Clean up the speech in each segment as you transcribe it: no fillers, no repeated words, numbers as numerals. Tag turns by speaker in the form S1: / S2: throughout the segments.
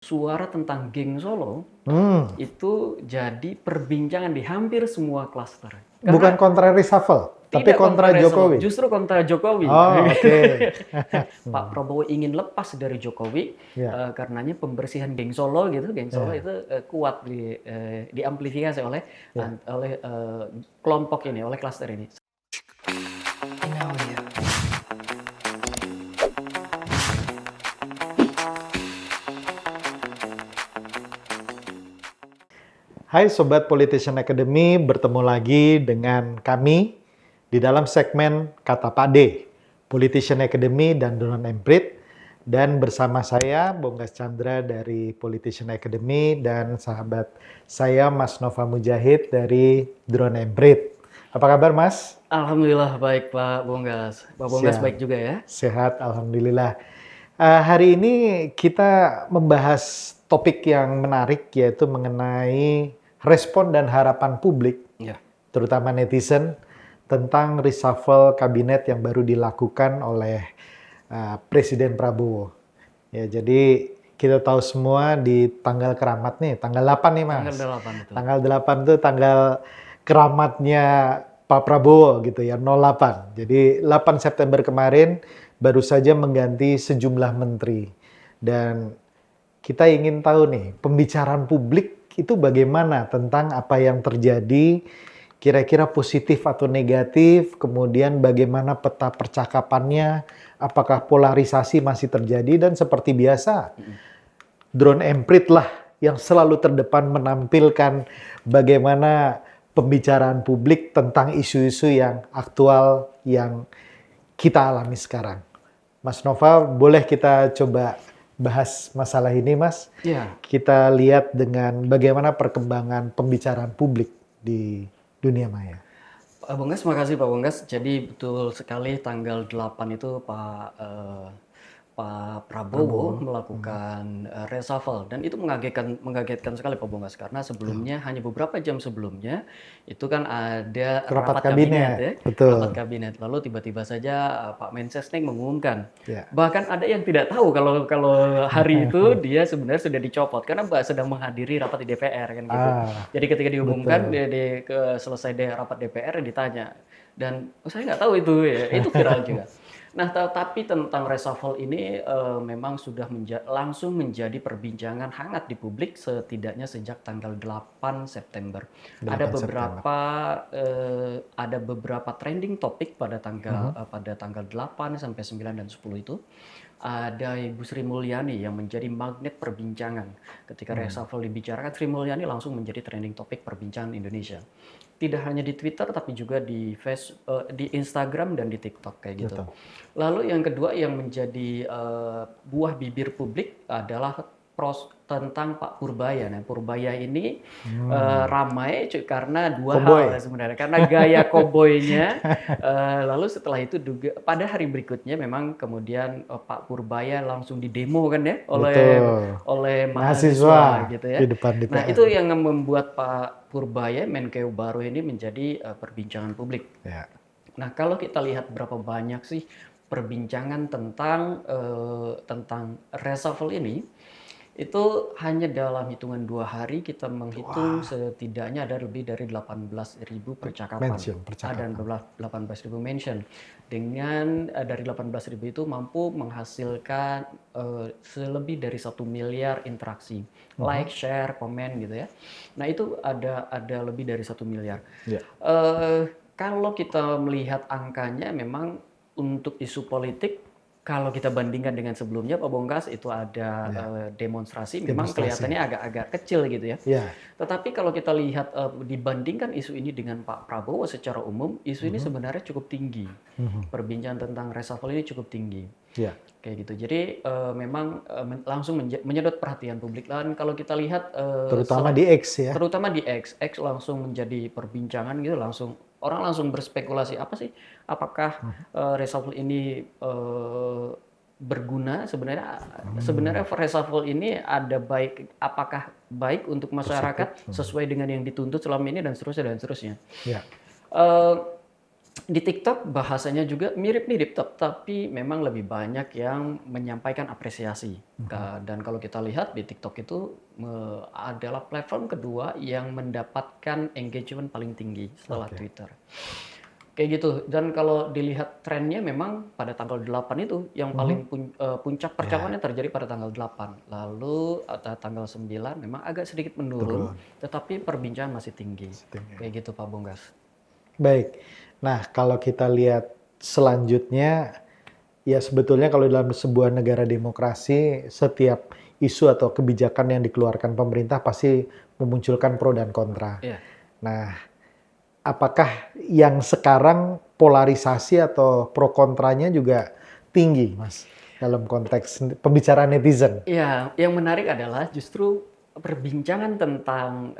S1: Suara tentang geng Solo
S2: Hmm,
S1: itu jadi perbincangan di hampir semua klaster.
S2: bukan
S1: Karena
S2: kontra reshuffle, tapi
S1: tidak kontra
S2: kontra
S1: reshuffle,
S2: Jokowi.
S1: justru kontra Jokowi.
S2: Oh, oke.
S1: Pak
S2: Hmm,
S1: Prabowo ingin lepas dari Jokowi,
S2: ya,
S1: karenanya pembersihan geng Solo gitu, geng Solo
S2: ya,
S1: itu kuat diamplifikasi oleh
S2: ya.
S1: kelompok ini, oleh klaster ini.
S2: Hai Sobat Politician Academy, bertemu lagi dengan kami di dalam segmen Kata Pak D, Politician Academy dan Donon Emprit. Dan bersama saya, Bonggas Chandra dari Politician Academy dan sahabat saya Mas Nova Mujahid dari Drone Emprit. Apa kabar Mas?
S1: Alhamdulillah baik Pak Bonggas. Pak Bonggas
S2: Siap,
S1: baik juga ya.
S2: sehat, Alhamdulillah. Hari ini kita membahas topik yang menarik yaitu mengenai respon dan harapan publik,
S1: Ya.
S2: terutama netizen, tentang reshuffle kabinet yang baru dilakukan oleh Presiden Prabowo. Ya, jadi kita tahu semua di tanggal keramat nih, tanggal 8 nih
S1: Tanggal
S2: Mas.
S1: 8 betul.
S2: Tanggal 8 itu tanggal keramatnya Pak Prabowo gitu ya, 08. Jadi 8 September kemarin baru saja mengganti sejumlah menteri. Dan kita ingin tahu nih, pembicaraan publik itu bagaimana tentang apa yang terjadi, kira-kira positif atau negatif, kemudian bagaimana peta percakapannya, apakah polarisasi masih terjadi, dan seperti biasa, Drone Emprit lah yang selalu terdepan menampilkan bagaimana pembicaraan publik tentang isu-isu yang aktual yang kita alami sekarang. Mas Nova, boleh kita coba bahas masalah ini, Mas?
S1: Ya.
S2: Kita lihat dengan bagaimana perkembangan pembicaraan publik di dunia maya.
S1: Pak Bonggas, makasih Pak Bonggas. Jadi betul sekali tanggal 8 itu Pak Prabowo
S2: Prabowo.
S1: melakukan reshuffle dan itu mengagetkan sekali Pak Bonggas karena sebelumnya hanya beberapa jam sebelumnya itu kan ada
S2: Rapat
S1: rapat kabinet ya,
S2: kabinet, betul.
S1: rapat kabinet. Lalu tiba-tiba saja Pak Mensesnek mengumumkan.
S2: Ya.
S1: Bahkan ada yang tidak tahu kalau hari itu dia sebenarnya sudah dicopot karena Mbak sedang menghadiri rapat di DPR kan gitu. Jadi ketika diumumkan
S2: betul.
S1: selesai rapat DPR ditanya dan saya nggak tahu itu ya, itu viral juga. Nah, tapi tentang reshuffle ini memang sudah langsung menjadi perbincangan hangat di publik setidaknya sejak tanggal 8 September.
S2: 8 September.
S1: Ada beberapa trending topik pada tanggal 8 sampai 9 dan 10 itu. Ada Ibu Sri Mulyani yang menjadi magnet perbincangan. Ketika reshuffle dibicarakan, Sri Mulyani langsung menjadi trending topik perbincangan Indonesia. Tidak hanya di Twitter tapi juga di di Instagram dan di TikTok kayak gitu.
S2: Betul.
S1: Lalu yang kedua yang menjadi buah bibir publik adalah tentang Pak Purbaya. Nah, Purbaya ini ramai karena dua
S2: Koboi.
S1: hal sebenarnya. Karena gaya koboynya. Lalu setelah itu pada hari berikutnya memang kemudian Pak Purbaya langsung didemo kan ya oleh mahasiswa gitu ya.
S2: di depan DPR.
S1: Nah, itu yang membuat Pak Purbaya Menkeu baru ini menjadi perbincangan publik.
S2: Ya.
S1: Nah, kalau kita lihat berapa banyak sih perbincangan tentang reshuffle ini, itu hanya dalam hitungan 2 hari kita menghitung setidaknya ada lebih dari 18.000 percakapan. Dan 18.000 mention. Dengan dari 18.000 itu mampu menghasilkan selebih dari 1 miliar interaksi. Like, share, komen gitu ya. Nah, itu ada lebih dari 1 miliar.
S2: Ya.
S1: Kalau kita melihat angkanya memang untuk isu politik kalau kita bandingkan dengan sebelumnya Pak Bongkas itu ada demonstrasi memang kelihatannya agak-agak kecil gitu ya.
S2: Ya.
S1: Tetapi kalau kita lihat dibandingkan isu ini dengan Pak Prabowo secara umum, isu ini sebenarnya cukup tinggi. Perbincangan tentang reshuffle ini cukup tinggi.
S2: Ya.
S1: Kayak gitu. Jadi memang langsung menyedot perhatian publik. Dan kalau kita lihat
S2: Terutama di X ya.
S1: Terutama di X langsung menjadi perbincangan gitu, orang langsung berspekulasi apa sih? Apakah reshuffle ini berguna sebenarnya reshuffle ini apakah baik untuk masyarakat sesuai dengan yang dituntut selama ini dan seterusnya.
S2: Ya.
S1: Di TikTok bahasanya juga mirip-mirip, tapi memang lebih banyak yang menyampaikan apresiasi. Dan kalau kita lihat di TikTok itu adalah platform kedua yang mendapatkan engagement paling tinggi setelah Twitter. Kayak gitu. Dan kalau dilihat trennya memang pada tanggal 8 itu yang paling puncak percakapannya terjadi pada tanggal 8. Lalu tanggal 9 memang agak sedikit menurun, tetapi perbincangan masih tinggi. Kayak gitu Pak Bonggas.
S2: Baik. Nah, kalau kita lihat selanjutnya, ya sebetulnya kalau dalam sebuah negara demokrasi, setiap isu atau kebijakan yang dikeluarkan pemerintah pasti memunculkan pro dan kontra.
S1: Iya.
S2: Nah, apakah yang sekarang polarisasi atau pro kontranya juga tinggi, Mas, dalam konteks pembicaraan netizen?
S1: Iya, yang menarik adalah justru perbincangan tentang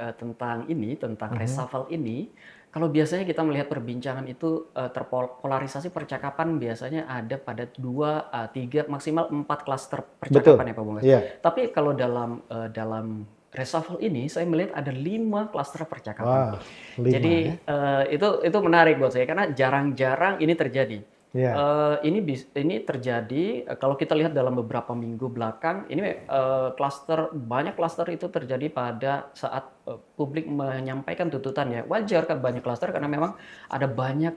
S1: reshuffle ini. Kalau biasanya kita melihat perbincangan itu terpolarisasi percakapan biasanya ada pada 2, 3, maksimal 4 klaster percakapan ya Pak Bonggas.
S2: Yeah.
S1: Tapi kalau dalam reshuffle ini saya melihat ada 5 klaster percakapan.
S2: Wah, 5,
S1: Jadi
S2: ya?
S1: itu menarik buat saya karena jarang-jarang ini terjadi.
S2: Yeah.
S1: Ini terjadi kalau kita lihat dalam beberapa minggu belakang ini banyak klaster itu terjadi pada saat publik menyampaikan tuntutan ya. Wajar kan banyak klaster karena memang ada banyak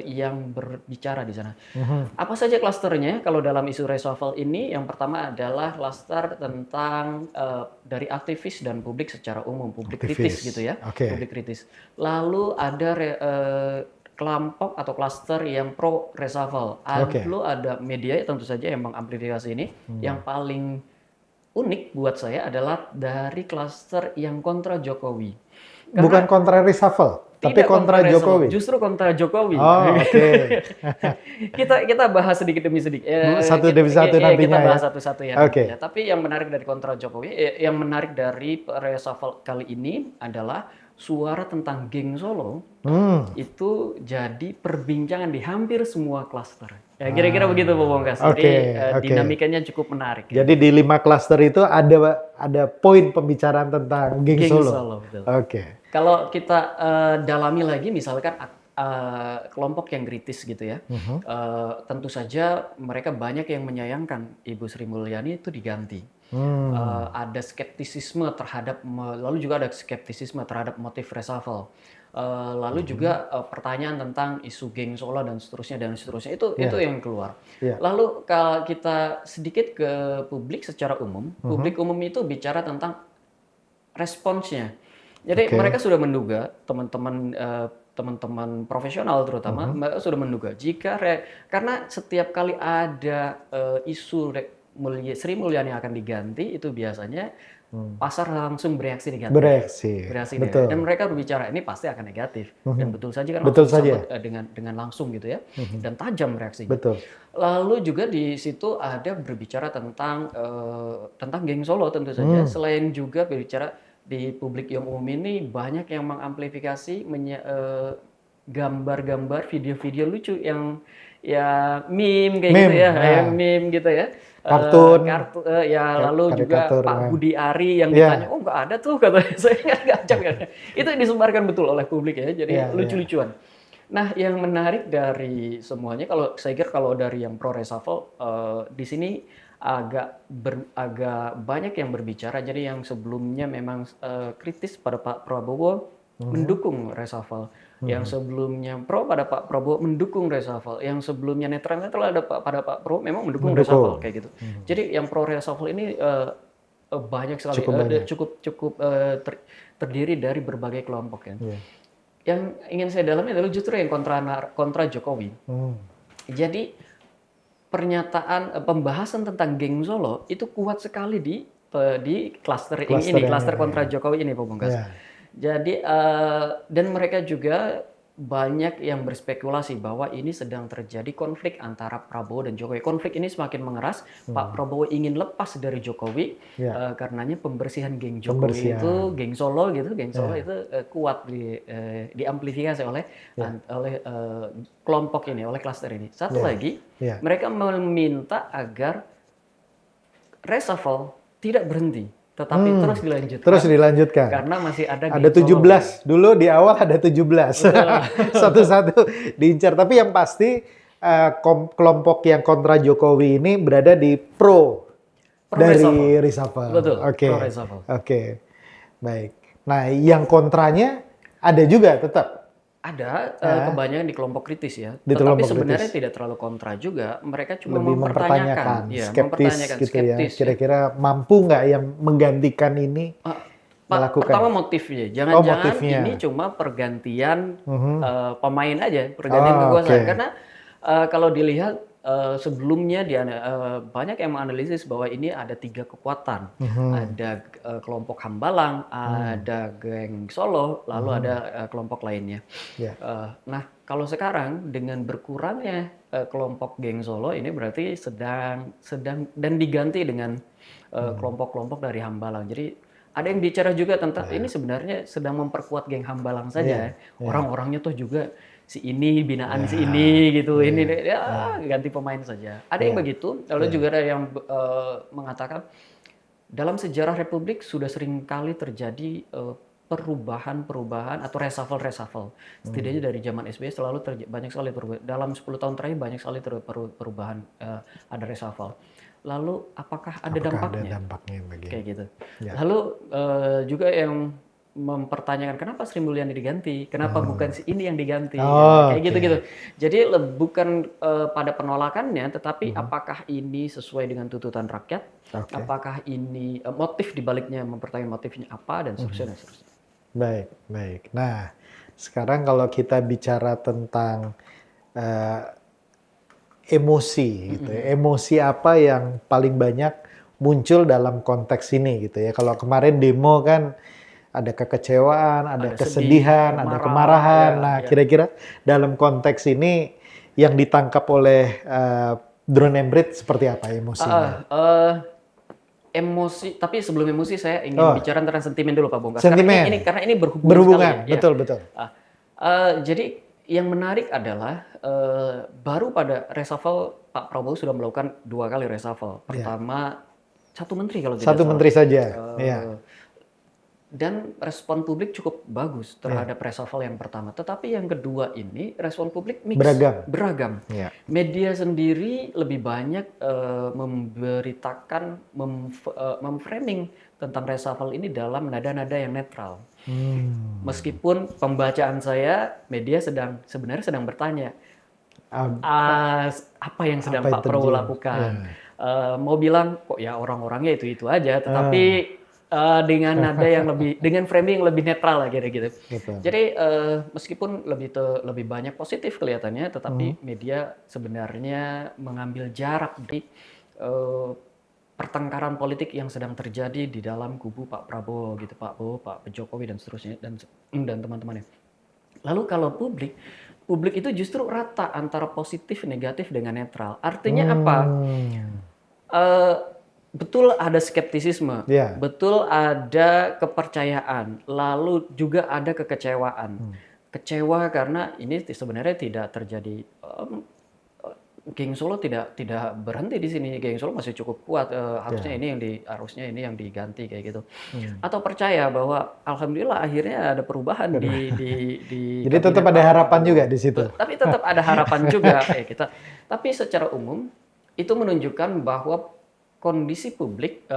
S1: yang berbicara di sana. Apa saja klasternya kalau dalam isu reshuffle ini? Yang pertama adalah klaster tentang dari aktivis dan publik secara umum, publik kritis gitu ya. Publik kritis. Lalu ada kelompok atau klaster yang pro reshuffle. Lalu ada media tentu saja yang mengamplifikasi ini. Yang paling unik buat saya adalah dari klaster yang kontra Jokowi.
S2: Bukan kontra reshuffle, tapi kontra Jokowi.
S1: Justru kontra Jokowi.
S2: Oh, oke.
S1: kita bahas sedikit demi sedikit.
S2: Satu demi satu nantinya.
S1: Kita bahas satu-satu ya.
S2: Okay.
S1: Tapi yang menarik dari kontra Jokowi, yang menarik dari reshuffle kali ini adalah suara tentang geng Solo itu jadi perbincangan di hampir semua klaster. Ya, kira-kira begitu Pak Bonggas. Jadi dinamikanya cukup menarik.
S2: Jadi di 5 klaster itu ada poin pembicaraan tentang geng Solo.
S1: Oke. Kalau kita dalami lagi, misalkan kelompok yang kritis gitu ya, tentu saja mereka banyak yang menyayangkan Ibu Sri Mulyani itu diganti. Ada skeptisisme lalu juga ada skeptisisme terhadap motif reshuffle. Lalu juga pertanyaan tentang isu geng Solo dan seterusnya itu yang keluar. Lalu kalau kita sedikit ke publik secara umum, publik umum itu bicara tentang responsnya. Jadi mereka sudah menduga, teman-teman profesional terutama mereka sudah menduga karena setiap kali ada isu Sri Mulyani akan diganti itu biasanya pasar langsung bereaksi negatif. Bereaksi
S2: betul.
S1: Dan mereka berbicara ini pasti akan negatif dan betul saja kan dengan langsung gitu ya dan tajam reaksinya.
S2: Betul.
S1: Lalu juga di situ ada berbicara tentang geng Solo tentu saja. Selain juga berbicara di publik yang umum ini banyak yang mengamplifikasi gambar-gambar, video-video lucu yang meme kayak gitu ya, yang meme gitu ya.
S2: Kartun,
S1: lalu juga Pak Budi Ari yang ditanya, oh nggak ada tuh katanya, saya nggak ajak kan. Itu disebarkan betul oleh publik ya, jadi lucu-lucuan. Nah, yang menarik dari semuanya, saya kira kalau dari yang pro reshuffle di sini agak banyak yang berbicara. Jadi yang sebelumnya memang kritis pada Pak Prabowo mendukung reshuffle. Yang sebelumnya pro pada Pak Prabowo mendukung reshuffle. Yang sebelumnya netral ada pada Pak Prabowo memang mendukung reshuffle kayak gitu. Jadi yang pro reshuffle ini banyak sekali, cukup terdiri dari berbagai kelompok kan. Yang ingin saya dalami adalah justru yang kontra Jokowi. Jadi pembahasan tentang geng Solo itu kuat sekali di klaster kontra Jokowi ini Pak Bongkas. Jadi dan mereka juga banyak yang berspekulasi bahwa ini sedang terjadi konflik antara Prabowo dan Jokowi. Konflik ini semakin mengeras. Pak Prabowo ingin lepas dari Jokowi karenanya pembersihan geng Jokowi itu, geng Solo gitu, itu kuat diamplifikasi oleh kelompok ini, oleh klaster ini. Satu lagi, mereka meminta agar reshuffle tidak berhenti. tetapi terus dilanjutkan.
S2: Terus dilanjutkan.
S1: Karena masih ada
S2: Ada 17. Dulu di awal ada 17. Satu-satu diincar. Tapi yang pasti kelompok yang kontra Jokowi ini berada di pro dari reshuffle.
S1: Betul.
S2: Oke.
S1: Pro reshuffle.
S2: Oke. Baik. Nah, yang kontranya ada juga tetap.
S1: Ada kebanyakan di kelompok kritis ya.
S2: Di
S1: Tetapi
S2: kelompok
S1: sebenarnya
S2: kritis.
S1: tidak terlalu kontra juga. Mereka cuma
S2: Lebih mempertanyakan,
S1: ya,
S2: skeptis gitu ya. Kira-kira mampu nggak yang menggantikan ini melakukan?
S1: Pertama motifnya. Jangan-jangan ini cuma pergantian pemain aja, pergantian kekuasaan. Karena kalau dilihat sebelumnya banyak yang menganalisis bahwa ini ada 3 kekuatan. Ada kelompok Hambalang, ada geng Solo, lalu ada kelompok lainnya. Nah, kalau sekarang dengan berkurangnya kelompok geng Solo ini berarti sedang dan diganti dengan kelompok-kelompok dari Hambalang. Jadi ada yang bicara juga tentang ini sebenarnya sedang memperkuat geng Hambalang saja. Orang-orangnya tuh juga si ini binaan si ini gitu, ini ganti pemain saja. Ada yang begitu. Lalu juga ada yang mengatakan dalam sejarah Republik sudah sering kali terjadi perubahan-perubahan atau reshuffle. Setidaknya dari zaman SBY selalu banyak sekali perubahan. Dalam 10 tahun terakhir banyak sekali perubahan, ada reshuffle. Lalu apakah ada dampaknya? Kayak gitu. Lalu juga yang mempertanyakan kenapa Sri Mulyani diganti, kenapa bukan si ini yang diganti, kayak gitu-gitu. Jadi bukan pada penolakannya, tetapi apakah ini sesuai dengan tuntutan rakyat, apakah ini motif dibaliknya, mempertanyakan motifnya apa, dan seterusnya dan seterusnya.
S2: Baik. Nah, sekarang kalau kita bicara tentang emosi, gitu ya. Emosi apa yang paling banyak muncul dalam konteks ini, gitu ya? Kalau kemarin demo kan ada kekecewaan, ada kesedihan, ada kemarahan. Nah, kira-kira dalam konteks ini yang ditangkap oleh Drone Emprit seperti apa emosinya?
S1: Emosi, tapi sebelum emosi saya ingin bicara tentang sentimen dulu Pak Bongkas.
S2: Sentimen.
S1: Karena ini berhubungan sekali,
S2: betul.
S1: Jadi yang menarik adalah baru pada reshuffle Pak Prabowo sudah melakukan 2 kali reshuffle. Pertama 1 menteri kalau tidak salah.
S2: 1 menteri saja.
S1: Dan respon publik cukup bagus terhadap reshuffle yang pertama. Tetapi yang kedua ini respon publik beragam. Media sendiri lebih banyak memberitakan, memframing tentang reshuffle ini dalam nada-nada yang netral. Meskipun pembacaan saya, media sebenarnya sedang bertanya apa yang sedang Pak Prabowo lakukan. Mau bilang kok ya orang-orangnya itu aja, tetapi dengan nada yang dengan framing yang lebih netral lah gitu. Jadi meskipun lebih banyak positif kelihatannya, tetapi media sebenarnya mengambil jarak dari pertengkaran politik yang sedang terjadi di dalam kubu Pak Prabowo gitu, Pak Jokowi dan seterusnya dan teman-temannya. Lalu kalau publik itu justru rata antara positif, negatif dengan netral. Artinya apa? Betul ada skeptisisme, betul ada kepercayaan, lalu juga ada kekecewaan. Kecewa karena ini sebenarnya tidak terjadi. Geng Solo tidak berhenti di sini. Geng Solo masih cukup kuat. Harusnya ini yang diganti kayak gitu. Atau percaya bahwa alhamdulillah akhirnya ada perubahan di
S2: Jadi tetap ada harapan juga di situ.
S1: Tapi tetap ada harapan juga kayak kita. Tapi secara umum itu menunjukkan bahwa kondisi publik,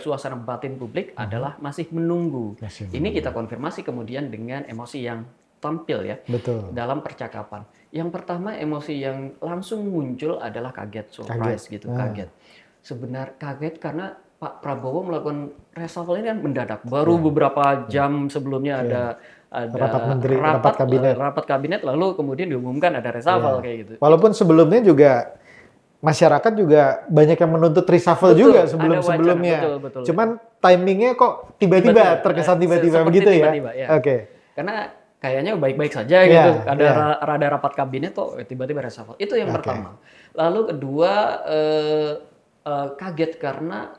S1: suasana batin publik adalah masih menunggu. Ini kita konfirmasi kemudian dengan emosi yang tampil ya dalam percakapan. Yang pertama emosi yang langsung muncul adalah kaget, surprise gitu, kaget. Sebenarnya kaget karena Pak Prabowo melakukan reshuffle ini kan mendadak. Baru beberapa jam sebelumnya ada rapat kabinet lalu kemudian diumumkan ada reshuffle kayak gitu.
S2: Walaupun sebelumnya juga masyarakat juga banyak yang menuntut reshuffle juga sebelumnya.
S1: Betul.
S2: Cuman timingnya kok tiba-tiba terkesan tiba-tiba begitu ya.
S1: Karena kayaknya baik-baik saja gitu. Ada rapat kabinet kok tiba-tiba reshuffle. Itu yang pertama. Lalu kedua kaget karena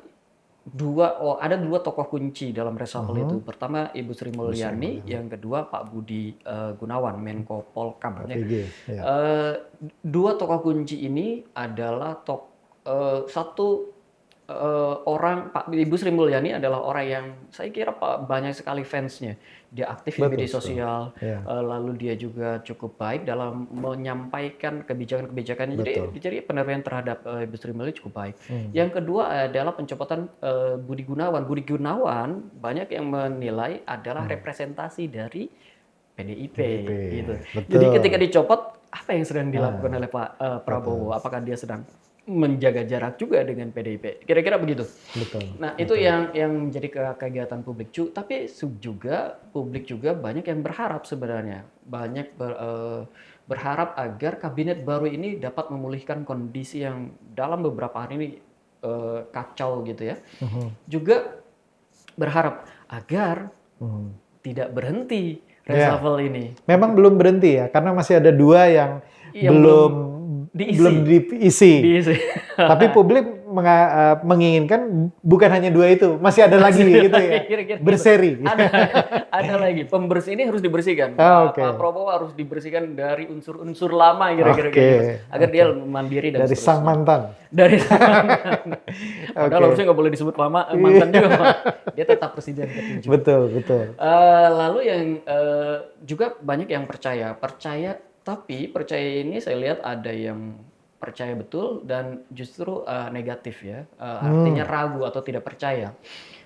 S1: ada dua tokoh kunci dalam reshuffle itu. Pertama Ibu Sri Mulyani, yang kedua Pak Budi Gunawan, Menko Polkam. Dua tokoh kunci ini adalah satu Ibu Sri Mulyani adalah orang yang saya kira banyak sekali fansnya. Dia aktif di media sosial, lalu dia juga cukup baik dalam menyampaikan kebijakan-kebijakannya. Jadi penilaian terhadap Ibu Sri Mulyani cukup baik. Yang kedua adalah pencopotan Budi Gunawan. Budi Gunawan banyak yang menilai adalah representasi dari PDIP gitu. Jadi ketika dicopot, apa yang sedang dilakukan oleh Pak Prabowo? Apakah dia sedang menjaga jarak juga dengan PDIP? Kira-kira begitu. Nah, itu yang menjadi kegiatan publik. Tapi juga publik juga banyak yang berharap sebenarnya. Banyak berharap agar kabinet baru ini dapat memulihkan kondisi yang dalam beberapa hari ini kacau gitu ya. Juga berharap agar tidak berhenti reshuffle ini.
S2: Memang belum berhenti ya, karena masih ada 2 yang belum diisi. Tapi publik menginginkan bukan hanya 2 itu, masih ada lagi gitu ya. Berseri.
S1: Ada lagi. Pembersih ini harus dibersihkan. Pak Prabowo harus dibersihkan dari unsur-unsur lama kira-kira gitu. Agar dia mandiri dan
S2: dari sang mantan.
S1: Padahal harusnya nggak boleh disebut mantan juga. Dia tetap presiden ke-7.
S2: Betul.
S1: Lalu yang juga banyak yang percaya, tapi percaya ini saya lihat ada yang percaya betul dan justru negatif ya. Artinya ragu atau tidak percaya.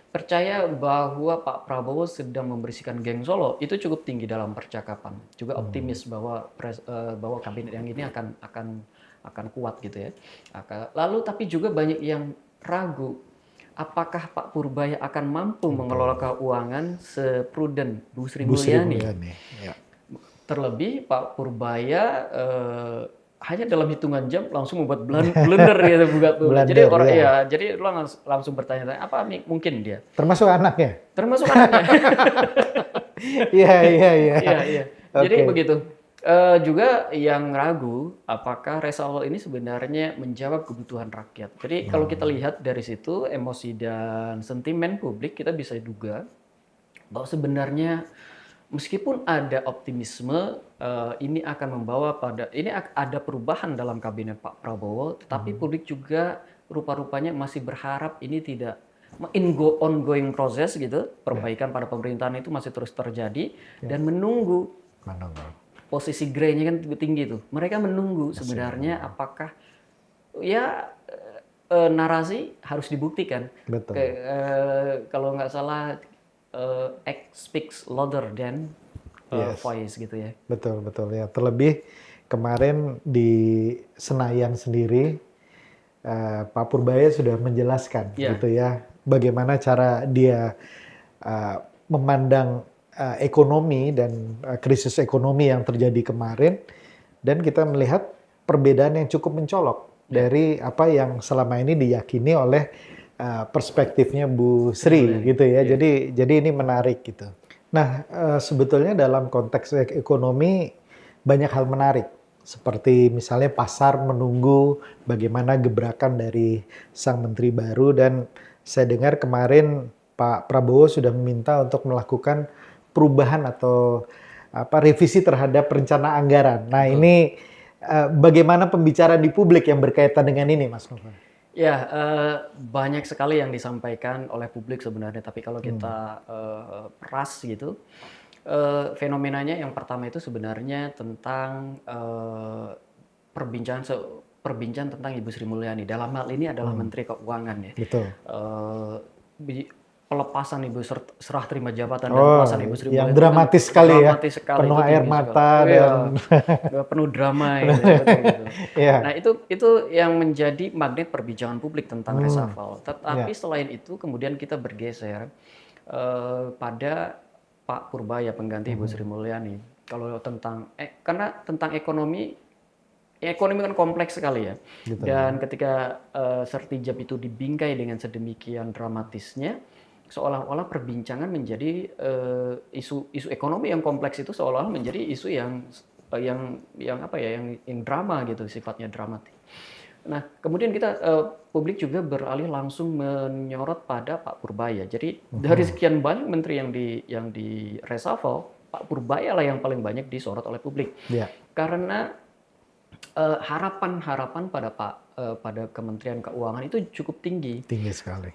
S1: Percaya bahwa Pak Prabowo sedang membersihkan geng Solo itu cukup tinggi dalam percakapan. Juga optimis bahwa kabinet yang ini akan kuat gitu ya. Lalu tapi juga banyak yang ragu. Apakah Pak Purbaya akan mampu mengelola keuangan seprudent Bu Sri Mulyani?
S2: Ya.
S1: Terlebih Pak Purbaya hanya dalam hitungan jam langsung membuat blunder gitu jadi jadi langsung bertanya-tanya apa mungkin dia
S2: termasuk anaknya.
S1: Iya. Jadi begitu. Juga yang ragu apakah reshuffle ini sebenarnya menjawab kebutuhan rakyat. Jadi kalau kita lihat dari situ emosi dan sentimen publik kita bisa duga bahwa sebenarnya meskipun ada optimisme ini akan membawa ini ada perubahan dalam kabinet Pak Prabowo, tetapi publik juga rupa-rupanya masih berharap ini tidak ongoing proses gitu, perbaikan pada pemerintahan itu masih terus terjadi dan menunggu. Posisi grey-nya kan tinggi tuh. Mereka menunggu sebenarnya apakah narasi harus dibuktikan.
S2: Betul.
S1: Kalau nggak salah X speaks louder than voice gitu ya.
S2: Betul ya. Terlebih kemarin di Senayan sendiri Pak Purbaya sudah menjelaskan gitu ya bagaimana cara dia memandang ekonomi dan krisis ekonomi yang terjadi kemarin, dan kita melihat perbedaan yang cukup mencolok dari apa yang selama ini diyakini oleh perspektifnya Bu Sri gitu ya. Jadi ini menarik gitu. Nah, sebetulnya dalam konteks ekonomi banyak hal menarik. Seperti misalnya pasar menunggu bagaimana gebrakan dari sang menteri baru, dan saya dengar kemarin Pak Prabowo sudah meminta untuk melakukan perubahan atau revisi terhadap rencana anggaran. Nah, ini bagaimana pembicaraan di publik yang berkaitan dengan ini, Mas Novan?
S1: Ya, banyak sekali yang disampaikan oleh publik sebenarnya. Tapi kalau kita peras gitu, fenomenanya yang pertama itu sebenarnya tentang perbincangan tentang Ibu Sri Mulyani. Dalam hal ini adalah Menteri Keuangan ya.
S2: Betul.
S1: Pelepasan Ibu serah terima jabatan dan pelepasan Ibu Sri Mulyani
S2: yang dramatis sekali ya, penuh air mata dan
S1: penuh drama gitu. Nah itu yang menjadi magnet perbincangan publik tentang reshuffle. Tetapi selain itu kemudian kita bergeser pada Pak Purbaya pengganti Ibu Sri Mulyani. Kalau tentang karena tentang ekonomi kan kompleks sekali ya. Betul. Dan ketika sertijab itu dibingkai dengan sedemikian dramatisnya, seolah-olah perbincangan menjadi isu ekonomi yang kompleks itu seolah-olah menjadi isu yang drama gitu, sifatnya dramatik. Nah, kemudian kita publik juga beralih langsung menyorot pada Pak Purbaya. Jadi dari sekian banyak menteri yang di reshuffle, Pak Purbaya lah yang paling banyak disorot oleh publik. Karena harapan pada Pak pada Kementerian Keuangan itu cukup tinggi.
S2: Tinggi sekali.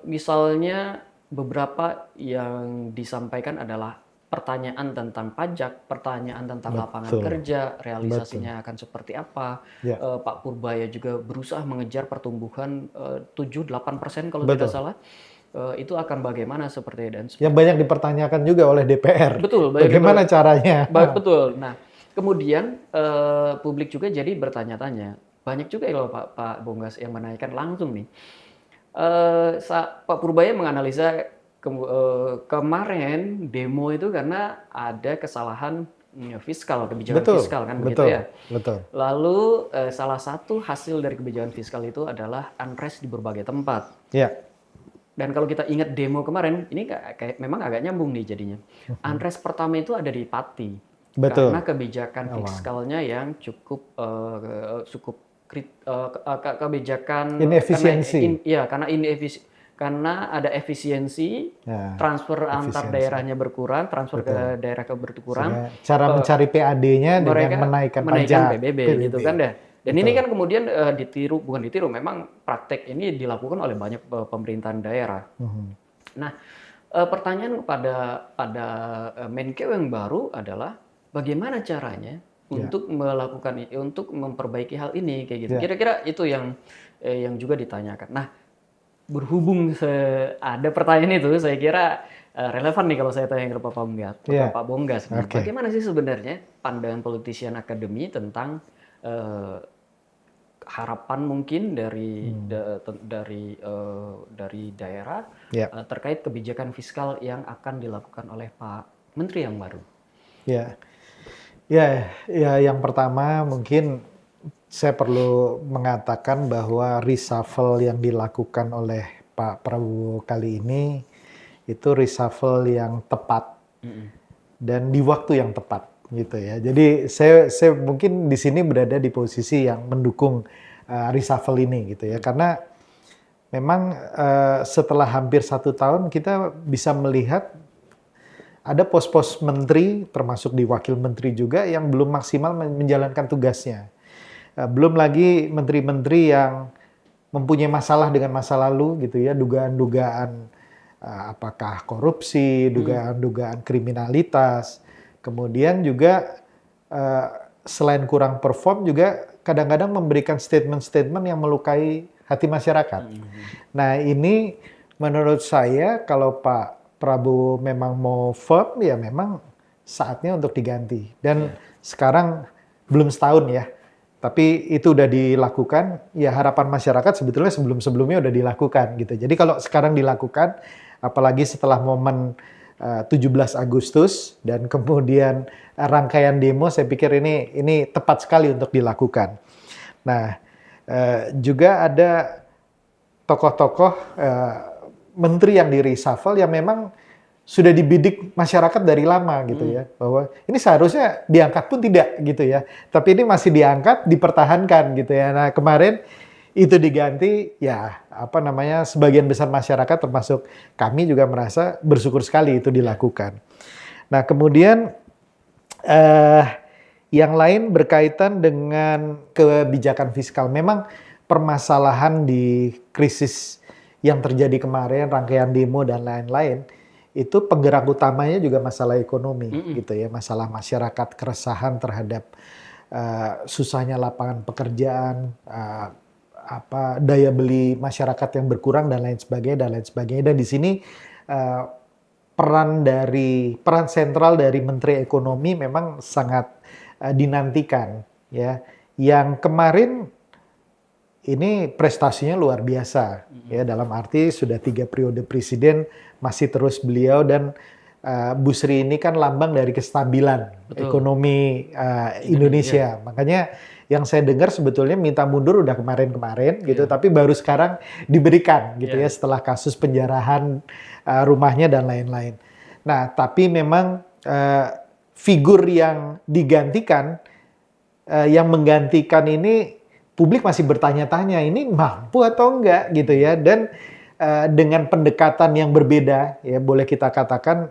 S1: Misalnya beberapa yang disampaikan adalah pertanyaan tentang pajak, pertanyaan tentang lapangan kerja, realisasinya akan seperti apa. Pak Purbaya juga berusaha mengejar pertumbuhan 7-8% kalau tidak salah. Itu akan bagaimana seperti dan
S2: yang banyak dipertanyakan juga oleh DPR.
S1: Betul.
S2: Bagaimana caranya?
S1: Betul. Nah, kemudian publik juga jadi bertanya-tanya. Banyak juga kalau Pak Bonggas yang menaikkan langsung nih. Pak Purbaya menganalisa kemarin demo itu karena ada kesalahan fiskal, kebijakan fiskal kan begitu ya.
S2: Betul.
S1: Lalu salah satu hasil dari kebijakan fiskal itu adalah unrest di berbagai tempat.
S2: Ya.
S1: Dan kalau kita ingat demo kemarin, ini kayak memang agak nyambung nih jadinya. Unrest pertama itu ada di Pati.
S2: Betul.
S1: Karena kebijakan fiskalnya yang cukup kebijakan
S2: inefisiensi.
S1: Karena ada efisiensi, transfer antar daerahnya berkurang, transfer ke daerah berkurang.
S2: Cara mencari PAD-nya dengan menaikkan pajak
S1: PBB gitu kan deh. Dan ini kan kemudian bukan ditiru, memang praktek ini dilakukan oleh banyak pemerintahan daerah. Nah, pertanyaan pada Menkeu yang baru adalah bagaimana caranya untuk melakukan untuk memperbaiki hal ini kayak gitu. Kira-kira itu yang juga ditanyakan. Nah, berhubung ada pertanyaan itu, saya kira relevan nih kalau saya tanya ke Pak Bonggas. Bagaimana sih sebenarnya pandangan politician akademi tentang harapan mungkin dari daerah terkait kebijakan fiskal yang akan dilakukan oleh Pak Menteri yang baru?
S2: Ya, yang pertama mungkin saya perlu mengatakan bahwa reshuffle yang dilakukan oleh Pak Prabowo kali ini itu reshuffle yang tepat dan di waktu yang tepat gitu ya. Jadi saya mungkin di sini berada di posisi yang mendukung reshuffle ini gitu ya, karena memang setelah hampir 1 tahun kita bisa melihat ada pos-pos menteri termasuk di wakil menteri juga yang belum maksimal menjalankan tugasnya. Belum lagi menteri-menteri yang mempunyai masalah dengan masa lalu gitu ya, dugaan-dugaan apakah korupsi, dugaan-dugaan kriminalitas. Kemudian juga selain kurang perform juga kadang-kadang memberikan statement-statement yang melukai hati masyarakat. Nah, ini menurut saya kalau Pak Prabowo memang mau firm ya memang saatnya untuk diganti. Dan sekarang belum setahun ya. Tapi itu udah dilakukan, ya harapan masyarakat sebetulnya sebelum-sebelumnya udah dilakukan gitu. Jadi kalau sekarang dilakukan, apalagi setelah momen 17 Agustus dan kemudian rangkaian demo, saya pikir ini tepat sekali untuk dilakukan. Nah, juga ada tokoh-tokoh menteri yang di reshuffle yang memang sudah dibidik masyarakat dari lama gitu ya, bahwa ini seharusnya diangkat pun tidak gitu ya, tapi ini masih diangkat, dipertahankan gitu ya. Nah, kemarin itu diganti, ya sebagian besar masyarakat termasuk kami juga merasa bersyukur sekali itu dilakukan. Nah, kemudian yang lain berkaitan dengan kebijakan fiskal. Memang permasalahan di krisis yang terjadi kemarin, rangkaian demo dan lain-lain, itu penggerak utamanya juga masalah ekonomi gitu ya, masalah masyarakat, keresahan terhadap susahnya lapangan pekerjaan, daya beli masyarakat yang berkurang dan lain sebagainya. Dan di sini peran sentral dari Menteri Ekonomi memang sangat dinantikan ya. Yang kemarin ini prestasinya luar biasa ya, dalam arti sudah 3 periode presiden masih terus beliau, dan Bu Sri ini kan lambang dari kestabilan ekonomi Indonesia. Makanya yang saya dengar sebetulnya minta mundur udah kemarin-kemarin gitu, tapi baru sekarang diberikan gitu ya setelah kasus penjarahan rumahnya dan lain-lain. Nah, tapi memang figur yang digantikan, yang menggantikan ini publik masih bertanya-tanya ini mampu atau enggak gitu ya, dan dengan pendekatan yang berbeda ya, boleh kita katakan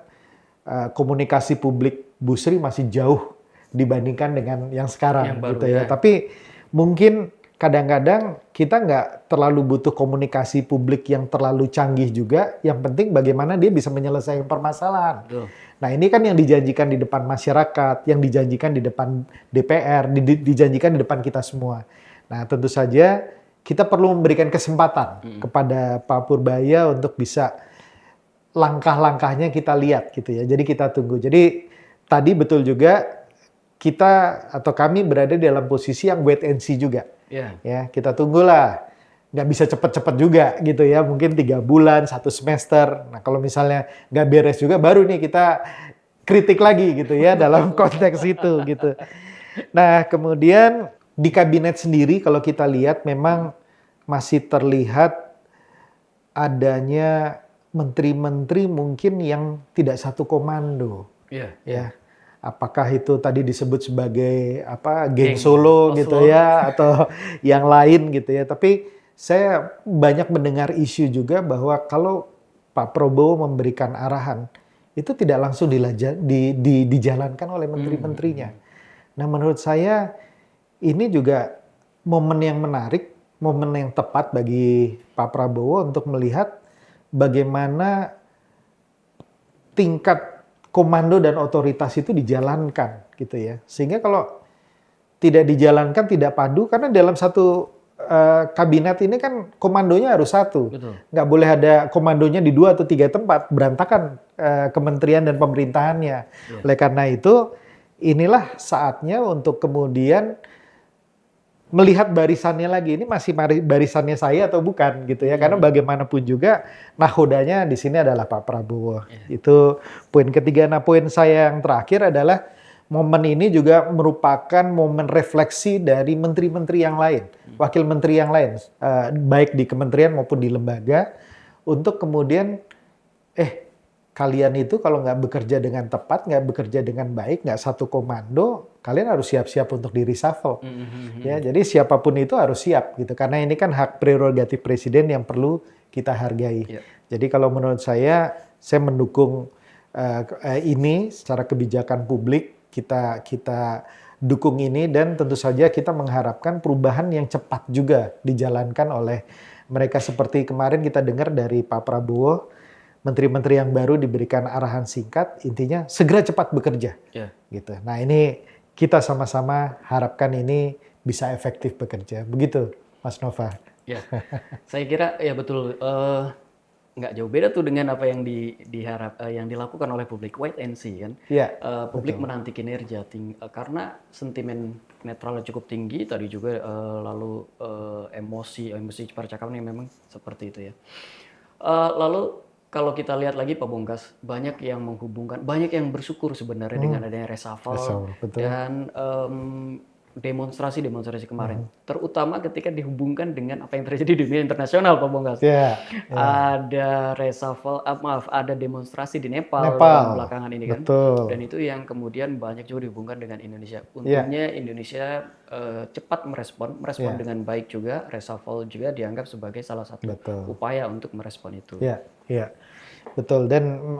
S2: komunikasi publik Bu Sri masih jauh dibandingkan dengan yang sekarang gitu ya. Tapi mungkin kadang-kadang kita nggak terlalu butuh komunikasi publik yang terlalu canggih juga. Yang penting bagaimana dia bisa menyelesaikan permasalahan.
S1: Betul.
S2: Nah ini kan yang dijanjikan di depan masyarakat, yang dijanjikan di depan DPR, dijanjikan di depan kita semua. Nah tentu saja kita perlu memberikan kesempatan kepada Pak Purbaya untuk bisa langkah-langkahnya kita lihat gitu ya. Jadi kita tunggu. Jadi tadi betul juga kita atau kami berada dalam posisi yang wait and see juga. Ya, kita tunggulah. Nggak bisa cepat-cepat juga gitu ya. Mungkin 3 bulan, 1 semester. Nah kalau misalnya nggak beres juga, baru nih kita kritik lagi gitu ya dalam konteks itu gitu. Nah kemudian di kabinet sendiri kalau kita lihat memang masih terlihat adanya menteri-menteri mungkin yang tidak satu komando. Ya. Apakah itu tadi disebut sebagai geng Solo gitu ya atau yang lain gitu ya. Tapi saya banyak mendengar isu juga bahwa kalau Pak Prabowo memberikan arahan itu tidak langsung dijalankan oleh menteri-menterinya. Nah menurut saya ini juga momen yang menarik, momen yang tepat bagi Pak Prabowo untuk melihat bagaimana tingkat komando dan otoritas itu dijalankan gitu ya. Sehingga kalau tidak dijalankan, tidak padu, karena dalam satu kabinet ini kan komandonya harus satu.
S1: Betul.
S2: Nggak boleh ada komandonya di 2 atau 3 tempat, berantakan kementerian dan pemerintahannya. Oleh karena itu, inilah saatnya untuk kemudian melihat barisannya lagi, ini masih barisannya saya atau bukan gitu ya. Karena bagaimanapun juga nahodanya di sini adalah Pak Prabowo. Itu poin ketiga. Nah poin saya yang terakhir adalah momen ini juga merupakan momen refleksi dari menteri-menteri yang lain, wakil menteri yang lain, baik di kementerian maupun di lembaga, untuk kemudian kalian itu kalau nggak bekerja dengan tepat, nggak bekerja dengan baik, nggak satu komando, kalian harus siap-siap untuk di reshuffle. Ya, jadi siapapun itu harus siap gitu, karena ini kan hak prerogatif presiden yang perlu kita hargai. Jadi kalau menurut saya mendukung ini secara kebijakan publik, kita dukung ini, dan tentu saja kita mengharapkan perubahan yang cepat juga dijalankan oleh mereka. Seperti kemarin kita dengar dari Pak Prabowo, menteri-menteri yang baru diberikan arahan singkat, intinya segera cepat bekerja. Gitu. Nah ini kita sama-sama harapkan ini bisa efektif bekerja. Begitu, Mas Nova.
S1: Ya, saya kira ya betul. Nggak jauh beda tuh dengan apa yang yang dilakukan oleh publik, wait and see kan. Publik menanti kinerja karena sentimen netralnya cukup tinggi tadi juga, lalu emosi percakapan yang memang seperti itu ya. Lalu kalau kita lihat lagi Pak Bongkas, banyak yang menghubungkan, banyak yang bersyukur sebenarnya dengan adanya reshuffle dan demonstrasi kemarin, terutama ketika dihubungkan dengan apa yang terjadi di dunia internasional, Pak Bongkas. Ada reshuffle, ada demonstrasi di Nepal belakangan ini kan, dan itu yang kemudian banyak juga dihubungkan dengan Indonesia. Untungnya Indonesia cepat merespon dengan baik juga. Reshuffle juga dianggap sebagai salah satu upaya untuk merespon itu.
S2: Iya, betul. Dan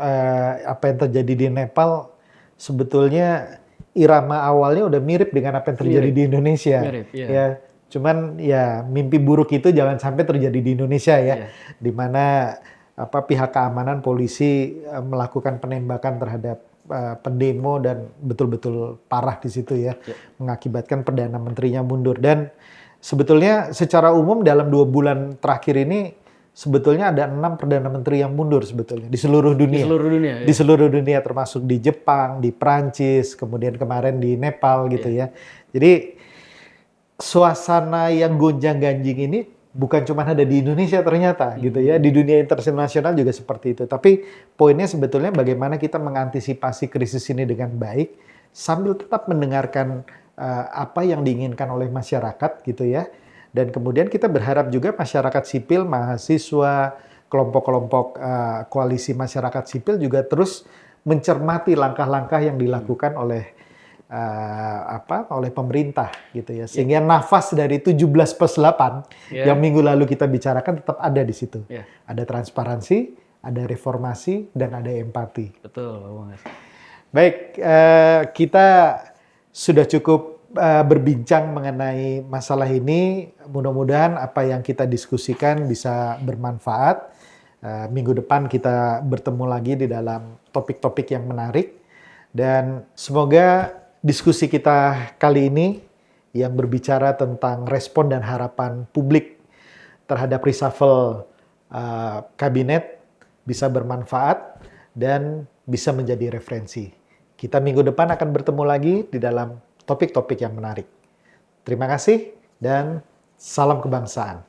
S2: apa yang terjadi di Nepal sebetulnya irama awalnya udah mirip dengan apa yang terjadi di Indonesia. Ya, cuman ya mimpi buruk itu jangan sampai terjadi di Indonesia ya, di mana pihak keamanan polisi melakukan penembakan terhadap pendemo dan betul-betul parah di situ ya, mengakibatkan perdana menterinya mundur. Dan sebetulnya secara umum dalam 2 bulan terakhir ini sebetulnya ada 6 perdana menteri yang mundur sebetulnya di seluruh dunia. Di seluruh dunia termasuk di Jepang, di Prancis, kemudian kemarin di Nepal gitu ya. Jadi suasana yang gonjang-ganjing ini bukan cuma ada di Indonesia ternyata gitu ya. Di dunia internasional juga seperti itu. Tapi poinnya sebetulnya bagaimana kita mengantisipasi krisis ini dengan baik sambil tetap mendengarkan apa yang diinginkan oleh masyarakat gitu ya. Dan kemudian kita berharap juga masyarakat sipil, mahasiswa, kelompok-kelompok koalisi masyarakat sipil juga terus mencermati langkah-langkah yang dilakukan oleh pemerintah gitu ya. Sehingga nafas dari 17+8 yang minggu lalu kita bicarakan tetap ada di situ. Ada transparansi, ada reformasi, dan ada empati.
S1: Betul, Bang.
S2: Baik, kita sudah cukup berbincang mengenai masalah ini. Mudah-mudahan apa yang kita diskusikan bisa bermanfaat. Minggu depan kita bertemu lagi di dalam topik-topik yang menarik. Dan semoga diskusi kita kali ini yang berbicara tentang respon dan harapan publik terhadap reshuffle kabinet bisa bermanfaat dan bisa menjadi referensi. Kita minggu depan akan bertemu lagi di dalam topik-topik yang menarik. Terima kasih dan salam kebangsaan.